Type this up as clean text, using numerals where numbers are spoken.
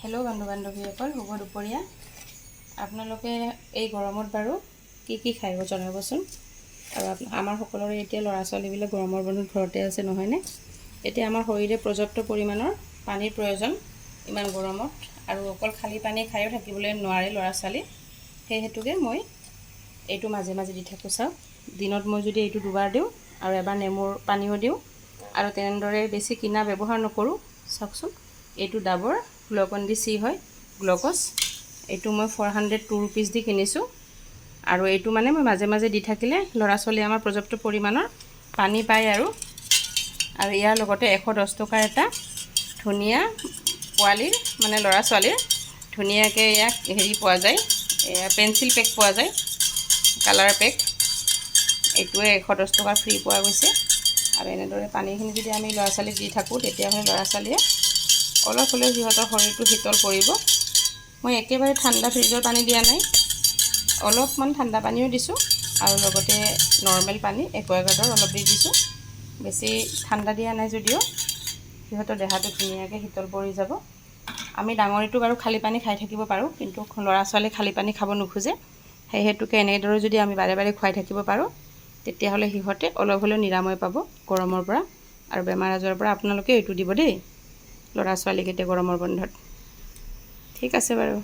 Hello' বন্ধু বান্ধৱীসকল, শুভ দুপৰীয়া। আপোনালোকে এই গৰমত বাৰু কি খায় জনাবচোন। আৰু আমাৰ সকলোৰে এতিয়া ল'ৰা ছোৱালীবিলাক গৰমৰ বন্ধত ঘৰতে আছে নহয়নে? এতিয়া আমাৰ শৰীৰে পৰ্যাপ্ত পৰিমাণৰ পানীৰ প্ৰয়োজন ইমান গৰমত, আৰু অকল খালী পানী খায়ো থাকিবলৈ নোৱাৰে ল'ৰা ছোৱালী। সেই হেতুকে মই এইটো মাজে মাজে দি থাকোঁ। চাওক, দিনত মই যদি এইটো দুবাৰ দিওঁ আৰু এবাৰ নেমুৰ পানীও দিওঁ, আৰু তেনেদৰে বেছি কিনা ব্যৱহাৰ নকৰোঁ। চাওকচোন, এইটো ডাবৰ গ্লুকন-ডি চি হয়, গ্লুক'জ। এইটো মই 402 ৰুপিজ দি কিনিছোঁ। আৰু এইটো মানে মই মাজে মাজে দি থাকিলে ল'ৰা ছোৱালী আমাৰ পৰ্যাপ্ত পৰিমাণৰ পানী পায়। আৰু ইয়াৰ লগতে 110 টকাৰ এটা ধুনীয়া পোৱালিৰ মানে ল'ৰা ছোৱালীৰ ধুনীয়াকৈ ইয়াক পোৱা যায়, পেঞ্চিল পেক পোৱা যায়, কালাৰ পেক। এইটোৱে 110 টকা ফ্ৰী পোৱা গৈছে। আৰু এনেদৰে পানীখিনি যদি আমি ল'ৰা ছোৱালীক দি থাকোঁ, তেতিয়াহ'লে ল'ৰা ছোৱালীয়ে অলপ হ'লেও সিহঁতৰ শৰীৰটো শীতল পৰিব। মই একেবাৰে ঠাণ্ডা ফ্ৰিজৰ পানী দিয়া নাই, অলপমান ঠাণ্ডা পানীও দিছোঁ, আৰু লগতে নৰ্মেল পানী একুৱাগাৰ্ডৰ অলপ দি দিছোঁ। বেছি ঠাণ্ডা দিয়া নাই যদিও সিহঁতৰ দেহাটো ধুনীয়াকৈ শীতল পৰি যাব। আমি ডাঙৰেটো বাৰু খালী পানী খাই থাকিব পাৰোঁ, কিন্তু ল'ৰা ছোৱালী খালী পানী খাব নোখোজে। সেই হেতুকে এনেদৰে যদি আমি বাৰে বাৰে খুৱাই থাকিব পাৰোঁ, তেতিয়াহ'লে সিহঁতে অলপ হ'লেও নিৰাময় পাব গৰমৰ পৰা আৰু বেমাৰ আজাৰৰ পৰা। আপোনালোকে এইটো দিব দেই ল'ৰা ছোৱালীকেইটা গৰমৰ বন্ধত। ঠিক আছে বাৰু।